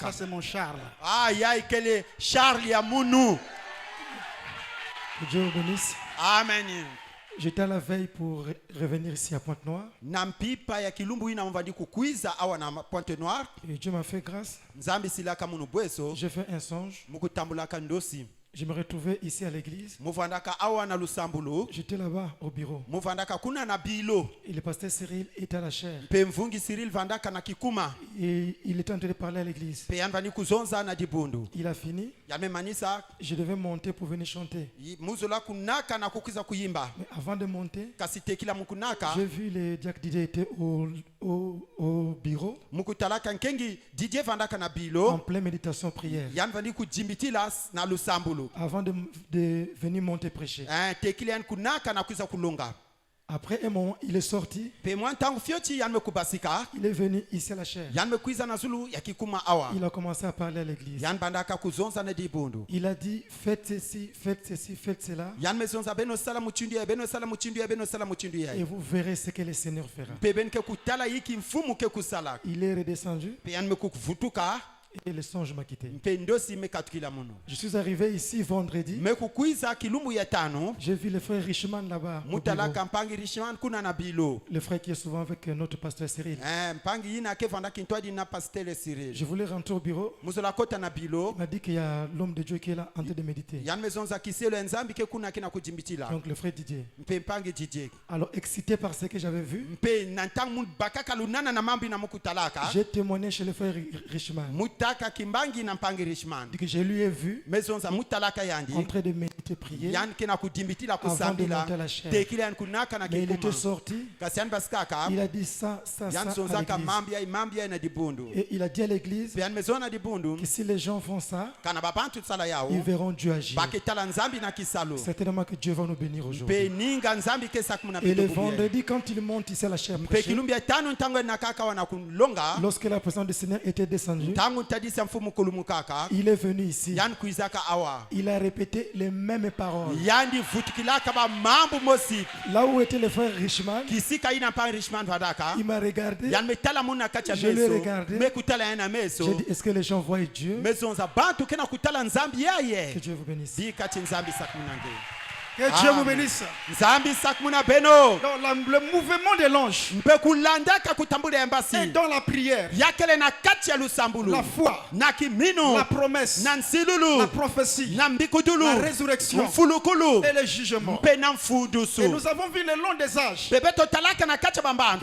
Ça c'est mon Charles. Charles ya munu. Que Dieu vous bénisse. Amen. J'étais à la veille pour revenir ici à Pointe-Noire. Nampipa ya kilumbu ina mvandi kukuiza awa na Pointe-Noire. Et Dieu m'a fait grâce. Nzambi silaka munu bweso. J'ai fait un songe. Mukutambulaka ndosi. Je me retrouvais ici à l'église. Muvandaka awa na lusambulo. J'étais là-bas au bureau. Muvandaka kuna na bilo. Et le pasteur Cyril était à la chaire. Pemvungi Cyril vandaka na kikuma. Et il était en train de parler à l'église. Peyan vani kuzonza na dibundu. Il a fini. Yamemanisa. Je devais monter pour venir chanter. Muzola kunaka na kukiza kuyimba. Mais avant de monter, Kasite kila mukunaka. j'ai vu le Diac Didier était au bureau. Mukutalaka nkengi Didier vandaka na bilo. En pleine méditation prière. Yan vani kujimbitila na lusambulo. Avant de venir monter prêcher. Tekilian kunaka na kuza kulunga. Après un moment, il est sorti. Il Il est venu ici à la chaire. Il a commencé à parler à l'église. Il a dit, faites ceci, faites ceci, faites cela. Et vous verrez ce que le Seigneur fera. Il est redescendu. Et le songe m'a quitté. Je suis arrivé ici vendredi. J'ai vu le frère Richman là-bas. Le frère qui est souvent avec notre pasteur Cyril. Je voulais rentrer au bureau. Il m'a dit qu'il y a l'homme de Dieu qui est là en train de méditer. Donc le frère Didier. Alors excité par ce que j'avais vu, j'ai témoigné chez le frère Richman. Que je lui ai vu en train de méditer, prier avant de monter à la chaire. Mais il était sorti. Il a dit ça à l'église. Et il a dit à l'église que si les gens font ça, ils verront Dieu agir. Certainement que Dieu va nous bénir aujourd'hui. Et le vendredi, quand il monte ici à la chaire, lorsque la présence du Seigneur était descendue, il est venu ici. Il a répété les mêmes paroles. Là où était le frère Richman, il m'a regardé. Je l'ai regardé. J'ai dit, est-ce que les gens voient Dieu? Que Dieu vous bénisse. Que Dieu vous bénisse. Donc, le mouvement de l'ange est dans la prière, la foi, la promesse, la prophétie, la résurrection et le jugement. Et nous avons vu le long des âges qu'il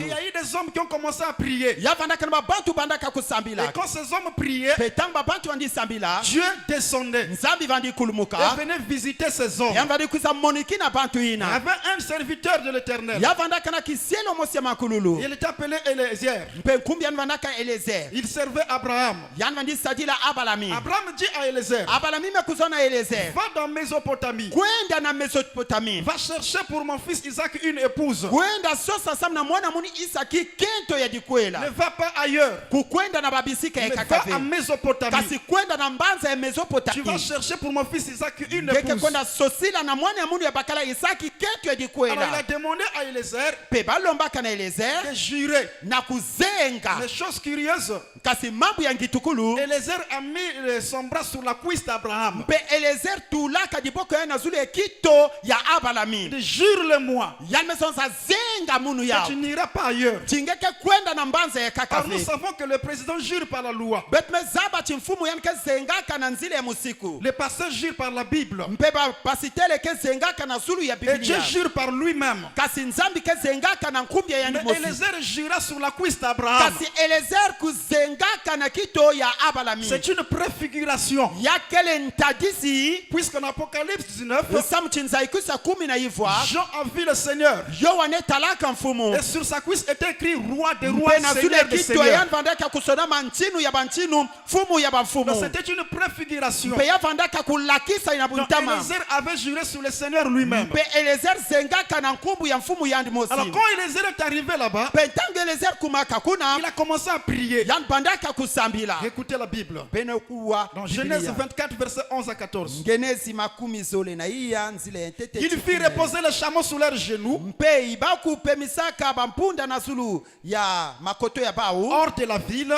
y a eu des hommes qui ont commencé à prier. Et quand ces hommes priaient, Dieu descendait et venait visiter ces hommes. Il y avait un serviteur de l'Éternel. Il était appelé Eliezer. Il servait Abraham. Abraham dit à Eliezer, va dans Mésopotamie. Va chercher pour mon fils Isaac une épouse. Ne va pas ailleurs. Mais va à Mésopotamie. Tu vas chercher pour mon fils Isaac une épouse. Alors il a demandé à Eliezer de jurer. Les choses curieuses, Eliezer a mis son bras sur la cuisse d'Abraham. De jure-le-moi que tu n'iras pas ailleurs. Alors nous savons que le président jure par la loi. Le pasteur jure par la Bible. Et Dieu jure par lui-même. Mais Eliezer jura sur la cuisse d'Abraham. C'est une préfiguration. Puisqu'en Apocalypse 19, Jean a vu le Seigneur. Et sur sa cuisse était écrit roi des rois, seigneur des seigneurs. Donc c'était une préfiguration. Donc Eliezer avait juré sur le Seigneur lui-même. Alors quand Eliezer est arrivé là-bas, il a commencé à prier. Écoutez la Bible. Dans Genèse 24, verset 11 à 14. Il fit reposer les chameaux sous leurs genoux hors de la ville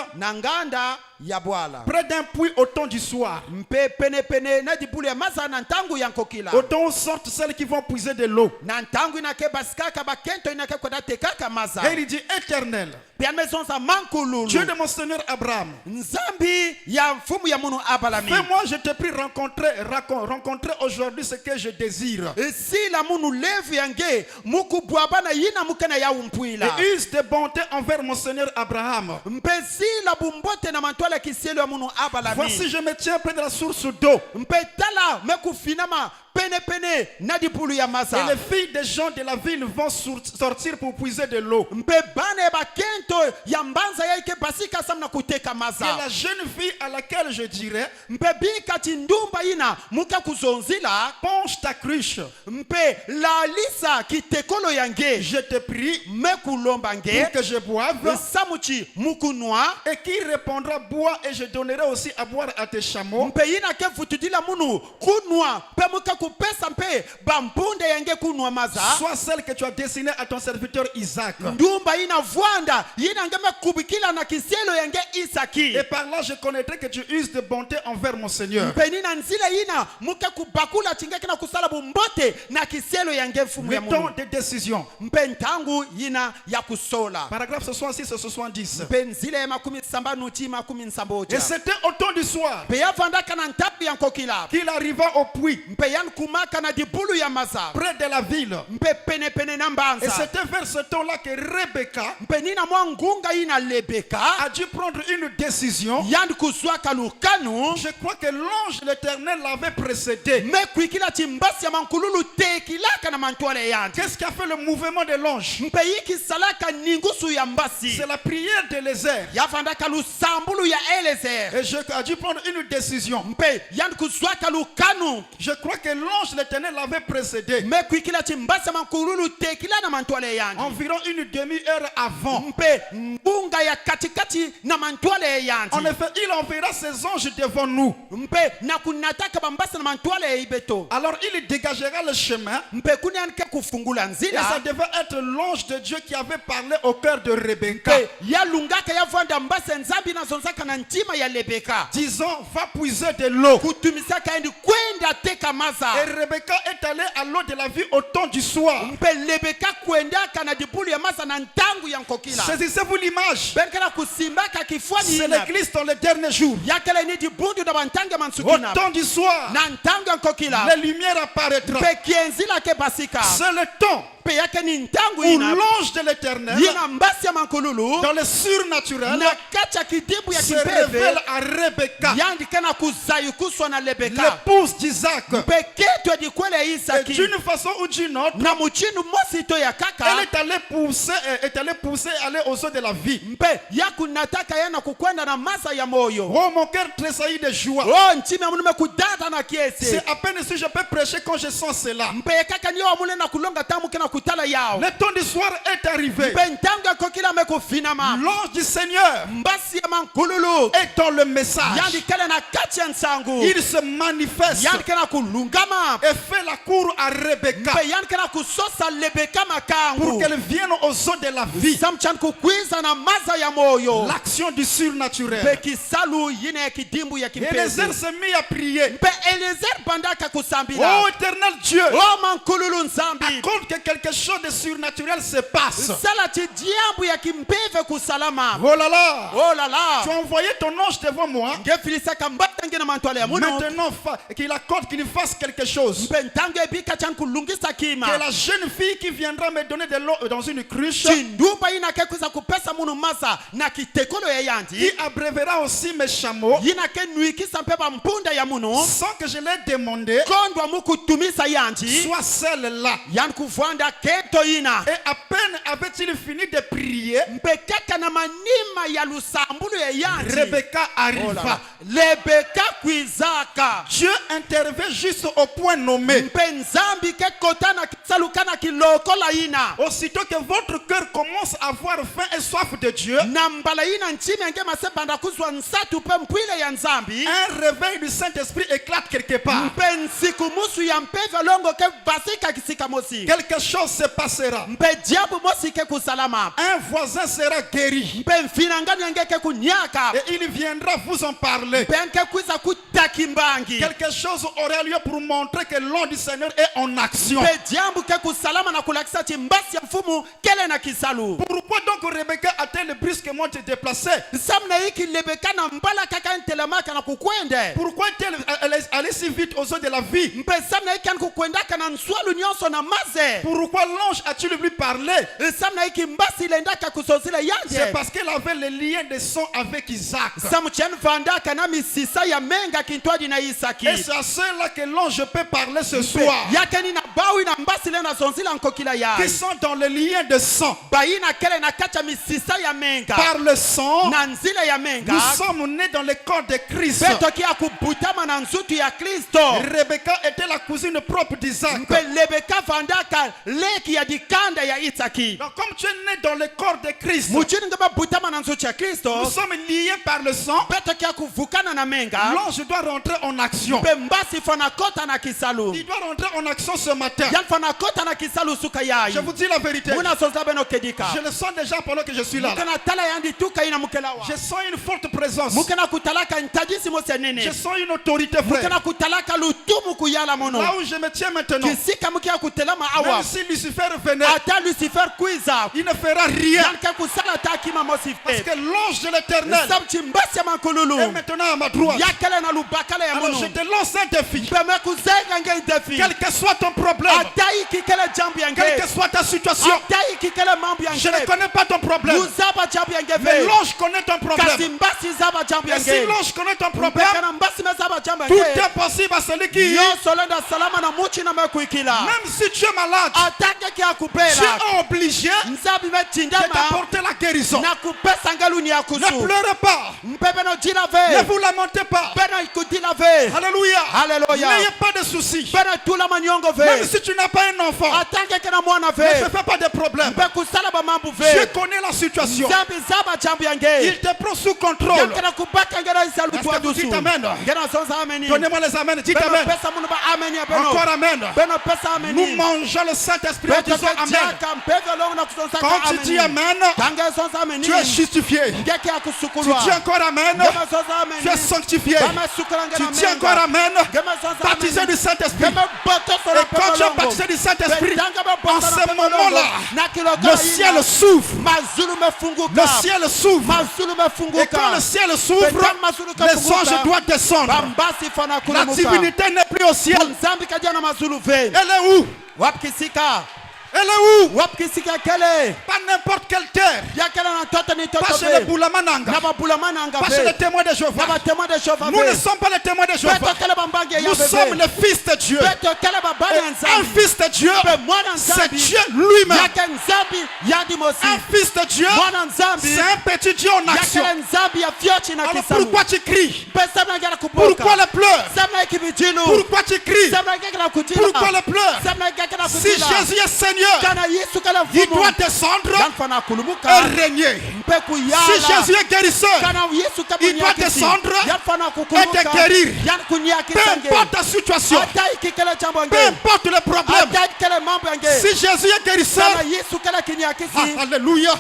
ya bwala près d'un puits au temps du soir. mpe penepene na dibulu ya maza na ntangu ya nkokila Au temps où sortent celles qui vont puiser de l'eau. na ntangu inake basikaka bakento inake kwenda tekaka maza Et il dit éternel, pia maison za mankululu Dieu de mon Seigneur Abraham, nzambi ya mfumu ya munu abalami fais-moi, je te prie, rencontrer aujourd'hui ce que je désire. si la munu levu yange mukubwabana yina mukena ya umpwila Et use de bonté envers mon Seigneur Abraham. mpe si la bumbote na mantwala kisielo ya munu abalami Voici, je me tiens près de la source d'eau. mpe tala mekufinama penepene na dibulu ya Et maza les filles des gens de la ville vont sortir pour puiser de l'eau. mpe bana bakento ya mbanza yaike basika samna kuteka Et maza la jeune fille à laquelle je dirais, mpe bikati ndumba ina muka kuzonzila penche ta cruche. mpe lalisa kitekolo yange Je te prie mekulomba nge pour que je boive. samuchi mukunwa Et qui répondra bois et je donnerai aussi à boire à tes chameaux. mpe yina ke futudila munu kunwa mpe muka kupesa mpe bambunde yange kunwa maza Sois celle que tu as destinée à ton serviteur Isaac. ndumba ina vwanda yina ngeme kubikila na kisielo yange Isaki Et par là, je connaîtrai que tu uses de bonté envers mon Seigneur. mpe nina nzile yina muke kubakula chingeki na kusala bumbote na kisielo yange mfumu ya Mettons munu des décisions. mpe ntangu yina ya kusola Paragraphe 66 et 70. mpe nzile ya makumi samba nuti makumi nsamboja Et c'était au temps du soir mpe yavandaka na ntabu ya nkokila qu'il arriva au puits mpe yankumaka na dibulu ya maza près de la ville. mpe penepene na Et mbanza c'était vers ce temps-là que Rebecca mpe nina mwa ngunga yina lebeka a dû prendre une décision. yandi kuzwaka lukanu Je crois que l'ange de l'Éternel l'avait précédé. mekuikila chimbasi ya mankululu tekilaka na mantwale yandi Qu'est-ce qui a fait le mouvement de l'ange? mpe yikisalaka ningusu ya mbasi C'est la prière d'Élézer. yavandaka lusambulu ya elezer Et je a dû prendre une décision. mpe yandi kuzwaka lukanu Je crois que l'ange de l'Éternel l'avait précédé. mekuikila chimbasi ya mankululu tekila na mantwale yandi Environ une demi-heure avant. mpe mbunga ya katikati na mantwale yandi En effet, il enverra ses anges devant nous. mpe na kunataka bambasi na mantwale ibeto Alors il dégagera le chemin. mpe kunianike kufungula Et ça nzila devait être l'ange de Dieu qui avait parlé au cœur de Rebecca. mpe yalungaka yavwanda mbasi nzambi nazonzaka na ntima ya lebeka Disant, va puiser de l'eau. kutumisaka endi kwenda teka Et maza Rebecca est allée à l'eau de la vie au temps du soir. mpe lebeka kwendaka na dibulu ya maza na ntangu ya nkokila Saisissez-vous l'image. benkela kusimbaka kifuani C'est ina l'église dans les derniers jours. yakele ni dibundu na bantange Au mansukina temps du soir, na ntangu ya nkokila les lumières apparaîtront. mpe kienzila ke basika C'est le temps mpe yake ni ntangu où ina l'ange de l'Éternel, yina mbasi ya mankululu dans le surnaturel, na kati ya kidibu ya se kimpeve révèle à Rebecca, yandike na kuzayukuswa na lebeka l'épouse d'Isaac. mpe ketwe dikwele Et isaki d'une façon ou d'une autre, na muchinu mosi to ya elle kaka est allée pousser, aller aux eaux de la vie. mpe yakunataka yana kukwenda na masa ya moyo Oh, mon cœur tressaillit de joie. o ntimi amunume kudata na kiese C'est à peine si je peux prêcher quand je sens cela. mpe kaka niyo amule na kulonga tamuke na kutala yao Le temps du soir est arrivé. mpe ntango ya kokila mekufinama L'ange du Seigneur mbasi ya mankululu est dans le message. yandikele na kati ya nsangu Il se manifeste yandike na kulungama et fait la cour à Rebecca mpe yandike na kusosa lebeka pour makangu qu'elle vienne aux eaux de la vie. samchan kukwiza na maza ya moyo L'action du mpe surnaturel. kisalu yina ya kidimbu ya Et kimpezi Élézer s'est mis à prier. mpe elezer bandaka kusambila Oh éternel Dieu, o mankululu nzambi accorde que quelque chose de surnaturel se passe. sala chidiambu ya kimpeve kusalama Oh là là, oh la tu la as envoyé ton ange devant moi. ngefilisaka mbatange na mantwale ya muno Maintenant, qu'il accorde qu'il fasse quelque chose. mpe ntango ebika chan kulungisa kima Que la jeune fille qui viendra me donner de l'eau dans une cruche, chindumba yina ke kuza kupesa munu masa na kitekolo ya qui yandi abrévera aussi mes chameaux, yina ke nuikisa mpe bampunda ya muno sans que je l'ai demandé, kondwa mukutumisa yandi soit celle-là. yandi kuvwanda keto yina Et à peine avait-il fini de prier, mpe kaka na manima ya lusambulu ya yandi Rebecca Oh la la. arriva. lebeka Dieu intervient juste au point nommé. Aussitôt que votre cœur commence à avoir faim et soif de Dieu, un réveil du Saint-Esprit éclate quelque part. Quelque chose se passera. Un voisin sera guéri. Et il viendra vous en parler. Quelque chose aura lieu pour montrer que l'ange du Seigneur est en action. Pourquoi donc Rebecca a-t-elle brusquement se déplacé? Pourquoi est-elle allée si vite aux eaux de la vie? Pourquoi l'ange a-t-il lui parlé? C'est parce qu'elle avait le lien de sang avec Isaac. Et c'est à cela que l'ange peut parler ce soir. Qui sont dans le lien de sang. Par le sang, nous sommes nés dans le corps de Christ. Rebecca était la cousine propre d'Isaac. Donc comme tu es né dans le corps de Christ, nous sommes liés par le sang. L'ange doit rentrer en action. Il doit rentrer en action ce matin. Je vous dis la vérité. Je le sens déjà pendant que je suis là. Je sens une forte présence. Je sens une autorité, frère. Là où je me tiens maintenant, même si Lucifer venait, il ne fera rien. Parce que l'ange de l'Éternel est maintenant à ma droite. Alors je te lance un défi. Quel que soit ton problème, quelle que soit ta situation, je ne connais pas ton problème, mais l'ange connaît ton problème. Et si l'ange connaît ton problème, tout est possible à celui qui, même si tu es malade, tu es obligé de t'apporter la guérison. Ne pleurez pas, ne vous lamentez pas. Alléluia. N'ayez pas de soucis. Même si tu n'as pas un enfant, ne fais pas de problème. Je connais la situation. Il te prend sous contrôle. Est-ce que vous dites amen? Donnez-moi les amens. Dites amen. Encore amen. Nous mangeons le Saint-Esprit en disant amen. Quand tu dis amen, tu es justifié. Tu dis encore amen, tu es sanctifié. Tu dis encore amen, baptisé du Saint-Esprit. Et quand tu es baptisé du Saint-Esprit, en ce moment-là, le ciel s'ouvre. Le ciel s'ouvre. Et quand le ciel s'ouvre, les anges doivent descendre. La divinité n'est plus au ciel. Elle est où? Elle est où? Pas n'importe quelle terre. Pas chez les Boulamananga. Pas chez les témoins de Jéhovah. Nous ne sommes pas les témoins de Jéhovah. Nous sommes les fils de Dieu. Et un fils de Dieu, c'est Dieu lui-même. Un fils de Dieu, c'est un petit Dieu en action. Alors pourquoi tu cries? Pourquoi le pleurs? Pourquoi tu cries? Pourquoi le pleurs? Si Jésus est Seigneur, il doit descendre et régner. Si Jésus est guérisseur, il doit descendre et te guérir. Peu importe ta situation, peu importe le problème, si Jésus est guérisseur, alléluia,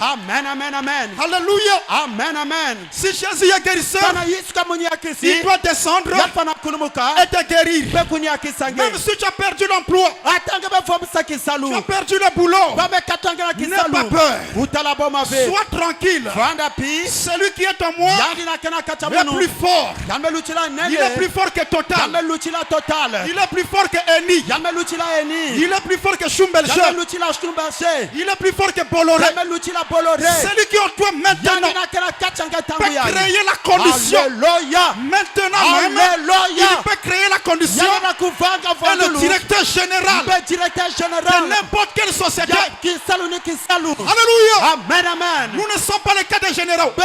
alléluia, si Jésus est guérisseur, il doit descendre et te guérir. Même si tu as perdu l'emploi, tu as perdu le boulot, n'aie pas peur, sois tranquille. Celui qui est en moi est plus fort. Il est plus fort que Total. Il est plus fort que Eni. Il est plus fort que Schumbelger. Il est plus fort que Bolloré. Celui qui est en toi maintenant peut créer la condition. Maintenant même, il peut créer la condition. Et le directeur général de n'importe quelle société. Alléluia. Amen. Nous ne sommes pas les cas des généraux. Nous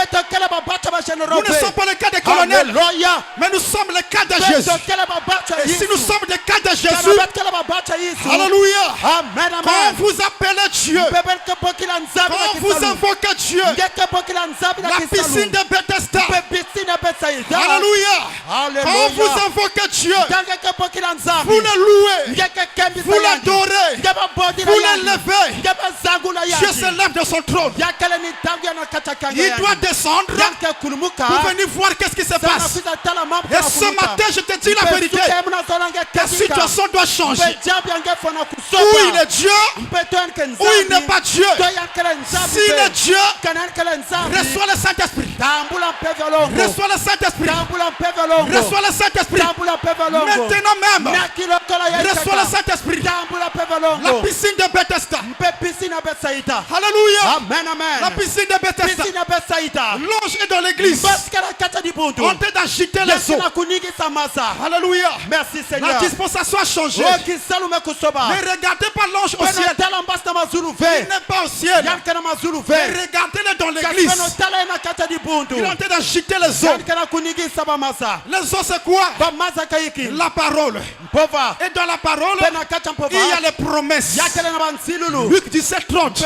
ne sommes pas les cas des colonels. Mais nous sommes les cas de Jésus. Et si nous sommes des cas de Jésus, alléluia. Amen, Quand amen. vous appelez Dieu, quand vous invoquez Dieu, la piscine de Bethesda, alléluia. Quand vous invoquez Dieu, vous le louez, vous l'adorez, vous l'élevez, Dieu se lève de son trône. Il doit descendre pour venir voir qu'est-ce qui se passe. Et ce matin, je te dis la vérité, ta situation doit changer. Ou il est Dieu, ou il n'est pas Dieu. S'il est Dieu, reçois le Saint-Esprit. Reçois le Saint-Esprit. Reçois le Saint-Esprit. Maintenant même, reçois le Saint-Esprit. La piscine de Bethesda. Alléluia. Amen, amen. La piscine de Bethesda. L'ange est dans l'église. On est d'agiter les eaux. Alléluia. Merci Seigneur. La dispensation a changé. Ne regardez pas l'ange au ciel. Il n'est pas au ciel. Mais regardez-le dans l'église. Il est en train d'agiter les eaux. Les eaux c'est quoi? La parole. Et dans la parole, il y a les promesses. Luc 17, 30.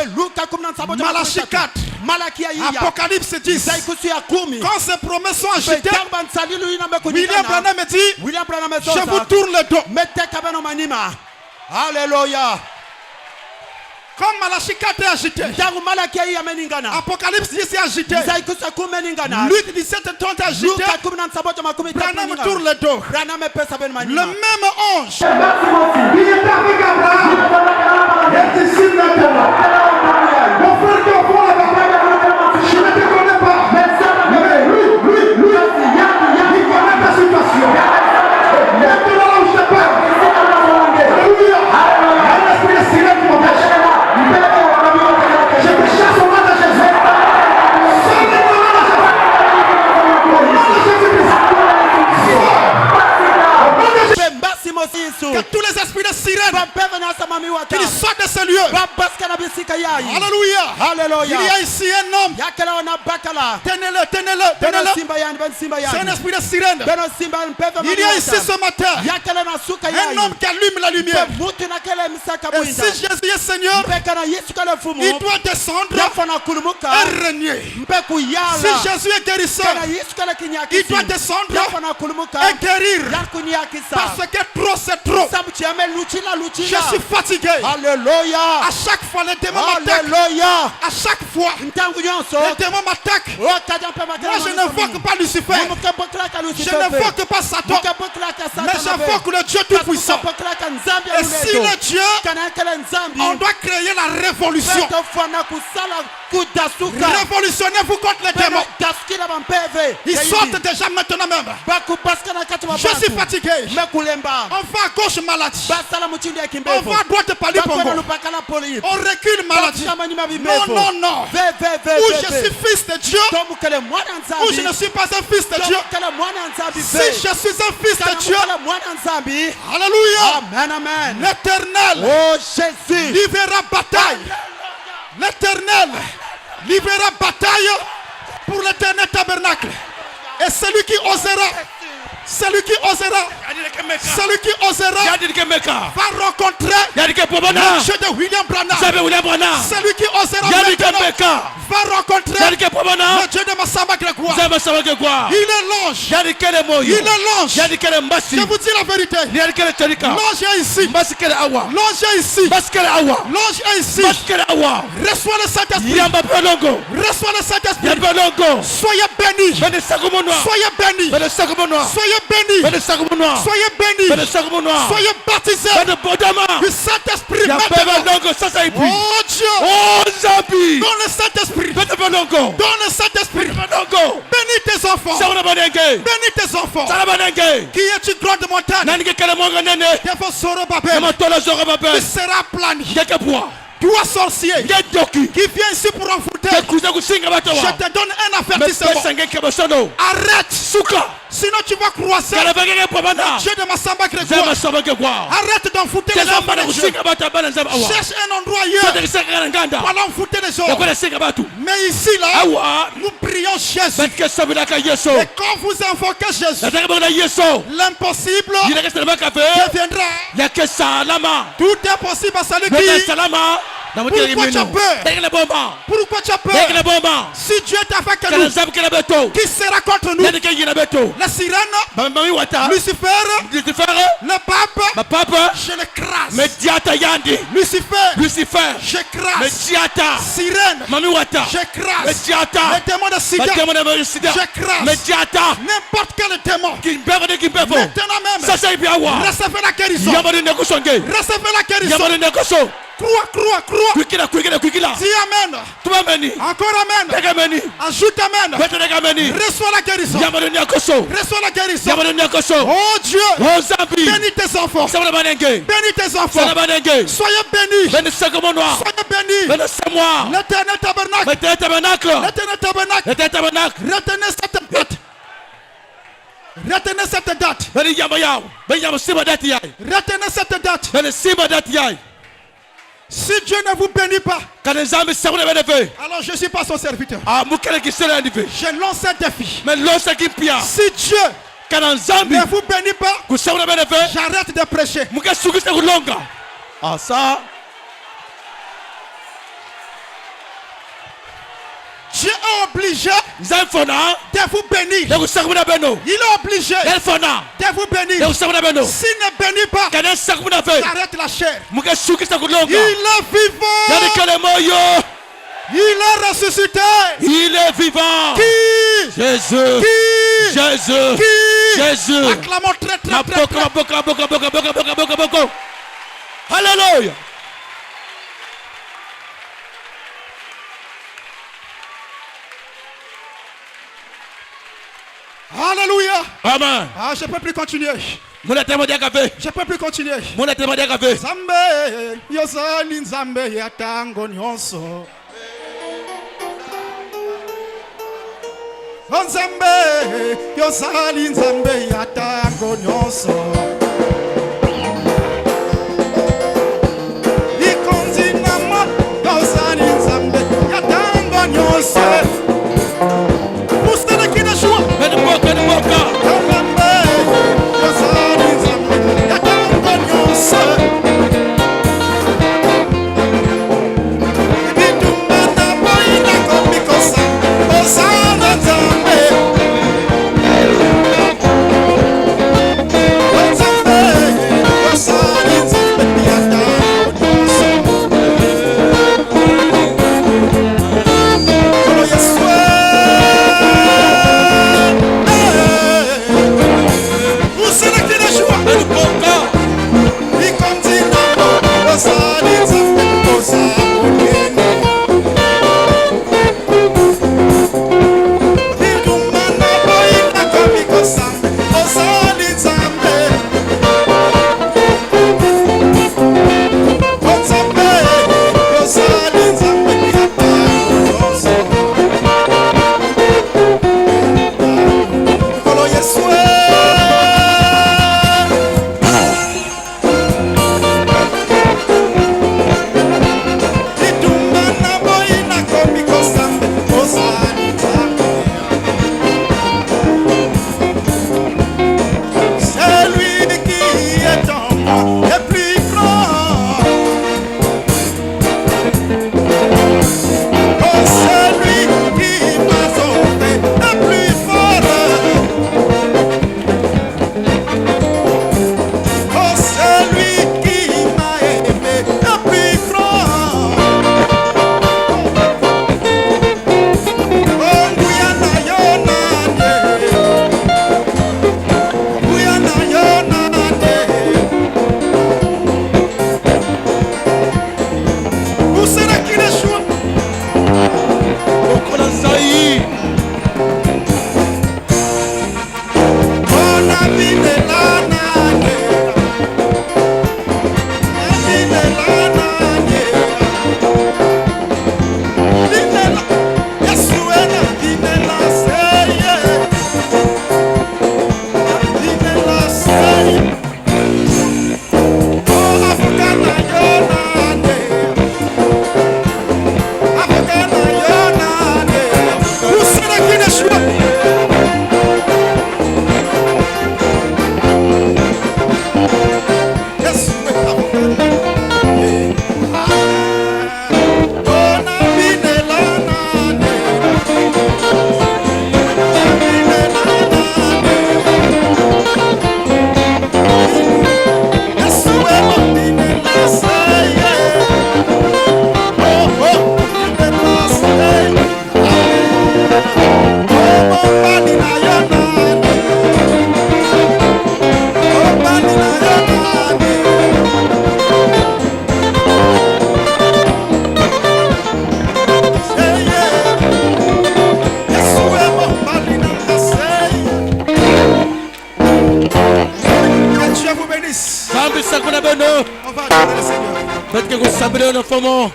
Malachie 4. Apocalypse 10. Quand ces promesses sont agitées, William Branham me dit, je vous tourne le dos. Alléluia. Comme Malachie 4 est agité, Apocalypse 10 est agité, Luc 17 et 30 est agité, Branham tourne le dos. Le même ange, il est avec Abraham. Il est ici maintenant. Mon frère qui est au fond là-bas, je ne te connais pas. Mais lui, il connaît ta situation. Maintenant là où je te parle, alléluia, il y a un esprit de sirène qui m'empêche. Je te chasse au nom de Jésus. Sors le nom de Jésus. Au nom de Jésus-Christ. Que tous les esprits de sirène qui sortent de ce lieu. Alléluia. Il y a ici un homme. Tenez-le. C'est un esprit de sirène. Il y a ici ce matin un homme qui allume la lumière. Et si Jésus est Seigneur, il doit descendre et régner. Si Jésus est guérisseur, il doit descendre et guérir. Parce que trop c'est trop. Je suis fatigué. Alléluia. À chaque fois les démons m'attaquent. À chaque fois les démons m'attaquent. Moi je n'invoque pas Lucifer. Je n'invoque pas Satan. Mais j'invoque le Dieu tout-puissant. Et si le Dieu, on doit créer la révolution. Révolutionnez-vous contre les démons. Ils sortent déjà maintenant même. Je suis fatigué. On va à gauche maladie. On va à droite palipongo. On recule maladie. Non. Ou je suis fils de Dieu, ou je ne suis pas un fils de Dieu. Si je suis un fils de Dieu, alléluia. Amen. L'Éternel livrera bataille. L'Éternel livrera bataille pour l'éternel tabernacle. Et celui qui osera va rencontrer le Dieu de William Branham. Celui qui osera va rencontrer le Dieu de Massamba Grégoire. Il est l'ange. Je vous dis la vérité. L'ange est ici. Reçois le Saint-Esprit. Soyez bénis. Soyez bénis. Soyez baptisés du Saint-Esprit. Oh Dieu. Dans le Saint-Esprit. Bénis tes enfants. Qui est une grande montagne. Tu seras plani. Toi sorcier qui vient ici pour envoûter, je te donne un avertissement. Arrête Sinon tu vas croiser le Dieu de Massamba Grégoire. Arrête d'enfouter les enfants de Dieu. Cherche un endroit ailleurs pour aller enfoûter les autres. Mais ici là, nous prions Jésus. Et quand vous invoquez Jésus, l'impossible deviendra. Tout est possible à celui qui. Pourquoi tu as peur? Pourquoi tu as peur? Si Dieu est avec nous, qui sera contre nous? La sirène, Lucifer, le pape, je l'écrase. Lucifer, j'écrase. Sirène, j'écrase. Les démons de sida, j'écrase. N'importe quel démon. Maintenant même, recevez la guérison. Recevez la guérison. Crois. Dis amen. Encore amen. Ajoute amen. Reçois la guérison. Oh Dieu. Bénis tes enfants. Soyez bénis. L'éternel tabernacle. Retenez cette date. Si Dieu ne vous bénit pas, alors je ne suis pas son serviteur. Je lance un défi. Si Dieu ne vous bénit pas, j'arrête de prêcher. Dieu est obligé de vous bénir. Il est obligé de vous bénir. S'il ne bénit pas, j'arrête la chair. Il est vivant. Il est ressuscité. Il est vivant. Qui? Jésus. Qui? Jésus. Acclamons très. Alléluia. Alléluia. Amen. Je ne peux plus continuer. Je peux plus continuer. Zambe, yosali nzambe ya tango nyonso. Nzambe, yosali nzambe ya tango nyonso. Ikonzi nama, yosali nzambe ya tango nyonso. Mustele kina shua. On va adorer le Seigneur. Faites que vous sabrez un enfant.